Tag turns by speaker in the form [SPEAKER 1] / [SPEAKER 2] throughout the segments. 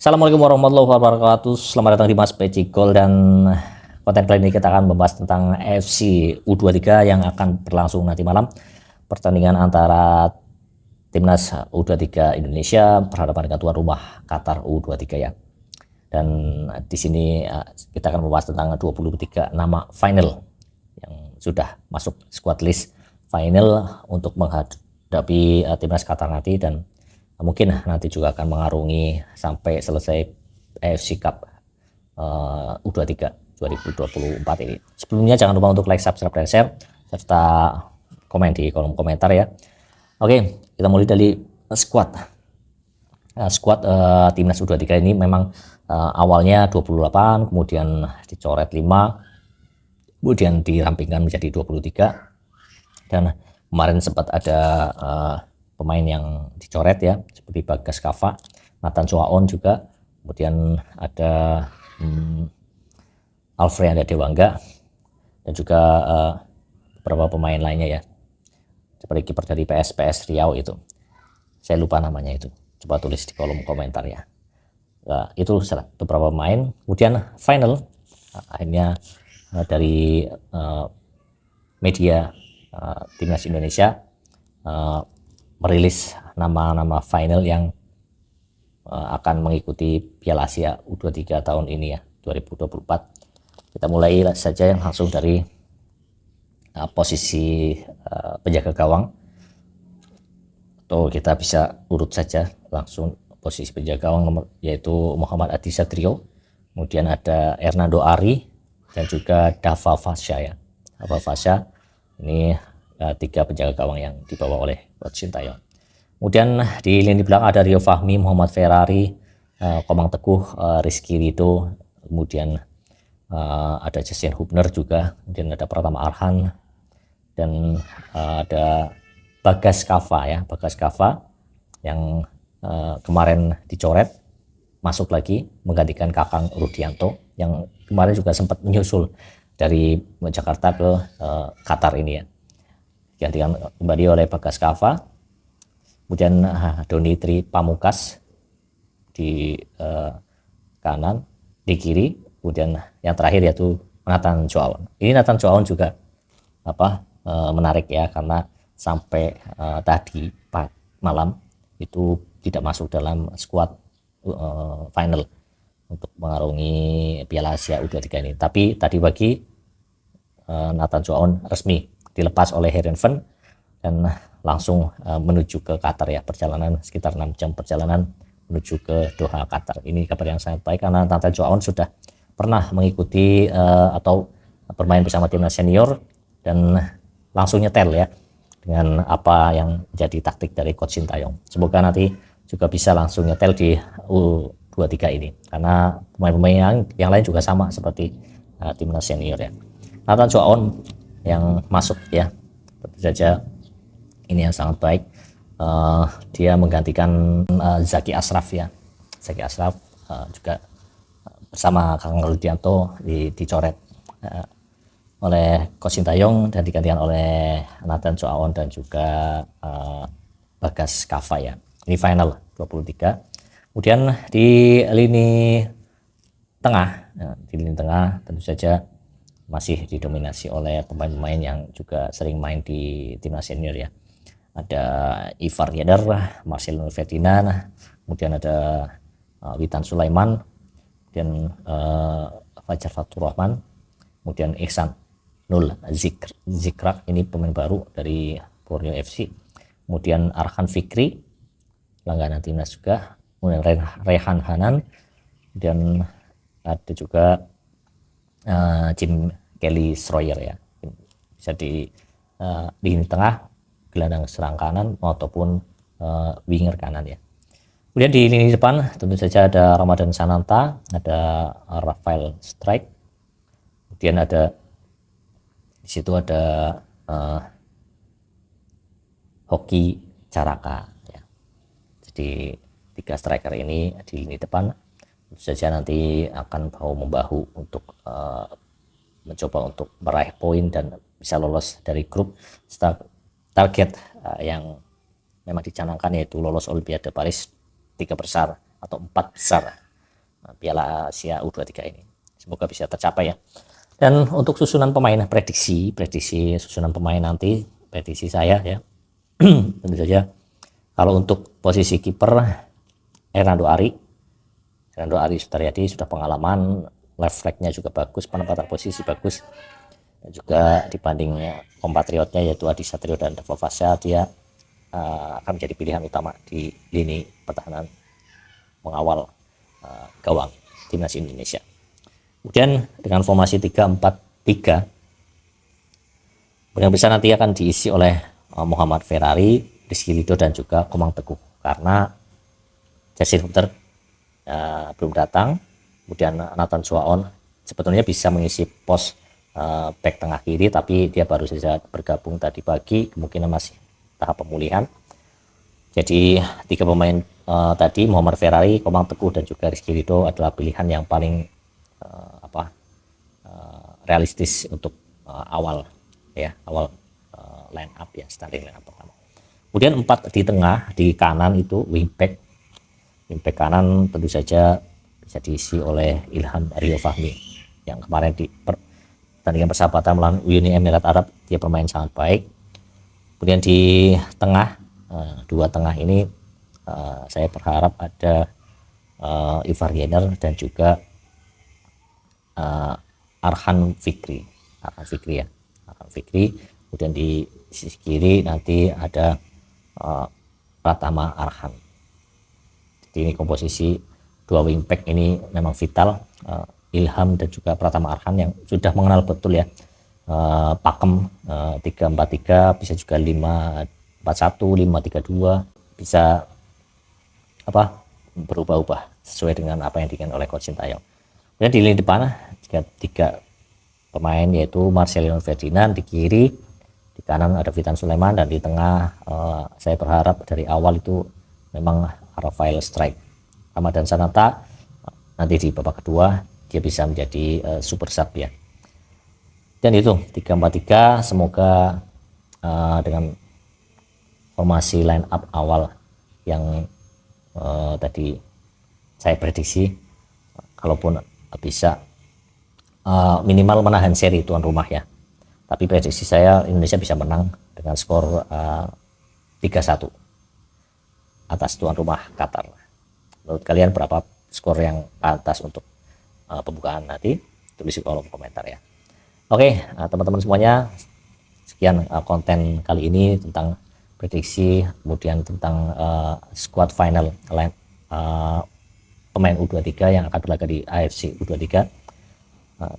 [SPEAKER 1] Assalamualaikum warahmatullahi wabarakatuh. Selamat datang di Mas Pecikol, dan konten kali ini kita akan membahas tentang AFC U23 yang akan berlangsung nanti malam. Pertandingan antara timnas U23 Indonesia berhadapan dengan tuan rumah Qatar U23 ya. Dan di sini kita akan membahas tentang 23 nama final yang sudah masuk squad list final untuk menghadapi timnas Qatar nanti, dan mungkin nanti juga akan mengarungi sampai selesai AFC Cup U23 2024 ini. Sebelumnya jangan lupa untuk like, subscribe, dan share serta komen di kolom komentar ya. Oke, kita mulai dari squad. Timnas U23 ini memang awalnya 28, kemudian dicoret 5, kemudian dirampingkan menjadi 23, dan kemarin sempat ada pemain yang dicoret ya, seperti Bagas Kava, Nathan Choaon juga, kemudian ada Alfreanda Dewangga, dan juga beberapa pemain lainnya ya, seperti kiper dari PS Riau itu, saya lupa namanya itu, coba tulis di kolom komentar ya. Nah, itu beberapa pemain. Kemudian final akhirnya dari media timnas Indonesia merilis nama-nama final yang akan mengikuti Piala Asia U23 tahun ini ya, 2024. Kita mulai saja langsung dari posisi penjaga gawang, atau kita bisa urut saja langsung posisi penjaga gawang, yaitu Muhammad Adi Satrio, kemudian ada Hernando Ari, dan juga Dava Fasya ya. Dava Fasya ini 3 penjaga gawang yang dibawa oleh Coach Sintayong. Kemudian di lini belakang ada Rio Fahmi, Muhammad Ferrari, Komang Teguh, Rizky Ridho, kemudian ada Justin Hubner juga, kemudian ada Pratama Arhan, dan ada Bagas Kava ya, Bagas Kava yang kemarin dicoret, masuk lagi menggantikan Kakang Rudianto yang kemarin juga sempat menyusul dari Jakarta ke Qatar ini ya, digantikan kembali oleh Bagas Kava. Kemudian Doni Tri Pamukas di kanan, di kiri, kemudian yang terakhir yaitu Nathan Choaon. Ini Nathan Choaon juga menarik ya, karena sampai tadi malam itu tidak masuk dalam skuad final untuk mengarungi Piala Asia U23 ini. Tapi tadi pagi Nathan Choaon resmi dilepas oleh Heerenveen dan langsung menuju ke Qatar ya, perjalanan sekitar 6 jam perjalanan menuju ke Doha, Qatar. Ini kabar yang sangat baik karena Nathan Choaon sudah pernah mengikuti atau bermain bersama timnas senior dan langsung nyetel ya dengan apa yang jadi taktik dari Coach Sintayong. Semoga nanti juga bisa langsung nyetel di U23 ini, karena pemain-pemain yang lain juga sama seperti timnas senior ya. Nathan Choaon yang masuk ya, tentu saja ini yang sangat baik. Dia menggantikan Zaki Ashraf ya. Zaki Ashraf juga bersama Kang Rudianto dicoret oleh Coach Sintayong dan digantikan oleh Nathan Choaon dan juga Bagas Kava ya. Ini final 23. Kemudian di lini tengah, tentu saja masih didominasi oleh pemain-pemain yang juga sering main di timnas senior ya. Ada Ivar Yedder, Marcelino Ferdinand, kemudian ada Witan Sulaiman, kemudian Fajar Fatur Rahman, kemudian Ihsan Nul Zikrak, ini pemain baru dari Borneo FC, kemudian Arhan Fikri, langganan timnas juga, kemudian Rehan Hanan, dan ada juga Jim Kelly Schroyer ya, bisa di lini tengah, gelandang serang kanan ataupun winger kanan ya. Kemudian di lini depan tentu saja ada Ramadan Sananta, ada Rafael Strike, kemudian ada di situ ada Hoki Caraka ya. Jadi 3 striker ini di lini depan tentu saja nanti akan bahu membahu untuk mencoba untuk meraih poin dan bisa lolos dari grup. Target yang memang dicanangkan yaitu lolos Olimpiade Paris 3 besar atau 4 besar Piala Asia U23 ini. Semoga bisa tercapai ya. Dan untuk susunan pemain, prediksi susunan pemain nanti, prediksi saya ya. Tentu saja kalau untuk posisi kiper Hernando Ari Sutaryadi sudah pengalaman, left flag-nya juga bagus, penempatan posisi bagus, dan juga dibanding kompatriotnya yaitu Adi Satrio dan Devo Fasya, dia akan menjadi pilihan utama di lini pertahanan mengawal gawang timnas Indonesia. Kemudian dengan formasi 3-4-3 yang besar nanti akan diisi oleh Muhammad Ferrari, Rizky Ridho, dan juga Komang Teguh, karena Justin Hunter belum datang. Kemudian Nathan Suaon sebetulnya bisa mengisi pos back tengah kiri, tapi dia baru saja bergabung tadi pagi, kemungkinan masih tahap pemulihan. Jadi 3 pemain tadi, Muhammad Ferrari, Komang Teguh, dan juga Rizky Ridho adalah pilihan yang paling realistis untuk awal line up ya, starting line up pertama. Kemudian 4 di tengah, di kanan itu wingback kanan tentu saja bisa diisi oleh Ilham Rio Fahmi yang kemarin di pertandingan persahabatan melawan Uni Emirat Arab dia bermain sangat baik. Kemudian di tengah, 2 tengah ini saya berharap ada Ivar Yener dan juga Arhan Fikri ya, Arhan Fikri. Kemudian di sisi kiri nanti ada Pratama Arhan. Jadi ini komposisi 2 wingback ini memang vital, Ilham dan juga Pratama Arhan yang sudah mengenal betul ya pakem 3-4-3, bisa juga 5-4-1, 5-3-2, bisa berubah-ubah sesuai dengan apa yang diinginkan oleh Coach Sintayong. Kemudian di lini depan 3 pemain yaitu Marcelino Ferdinand di kiri, di kanan ada Witan Sulaiman, dan di tengah saya berharap dari awal itu memang Rafael Strike. Ramadan Sananta nanti di babak kedua dia bisa menjadi super sub ya. Dan itu 3-4-3, semoga dengan formasi line up awal yang tadi saya prediksi, kalaupun bisa minimal menahan seri tuan rumah ya. Tapi prediksi saya Indonesia bisa menang dengan skor 3-1 atas tuan rumah Qatar. Menurut kalian berapa skor yang pantas untuk pembukaan nanti? Tulis di kolom komentar ya. Oke, teman-teman semuanya, sekian konten kali ini tentang prediksi, kemudian tentang squad final line pemain U23 yang akan berlaga di AFC U23.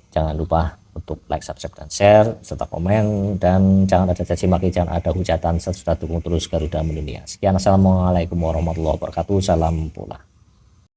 [SPEAKER 1] Jangan lupa untuk like, subscribe, dan share, serta komen, dan jangan ada caci maki, jangan ada hujatan, serta dukung terus Garuda Mendunia. Sekian, assalamualaikum warahmatullahi wabarakatuh, salam pula.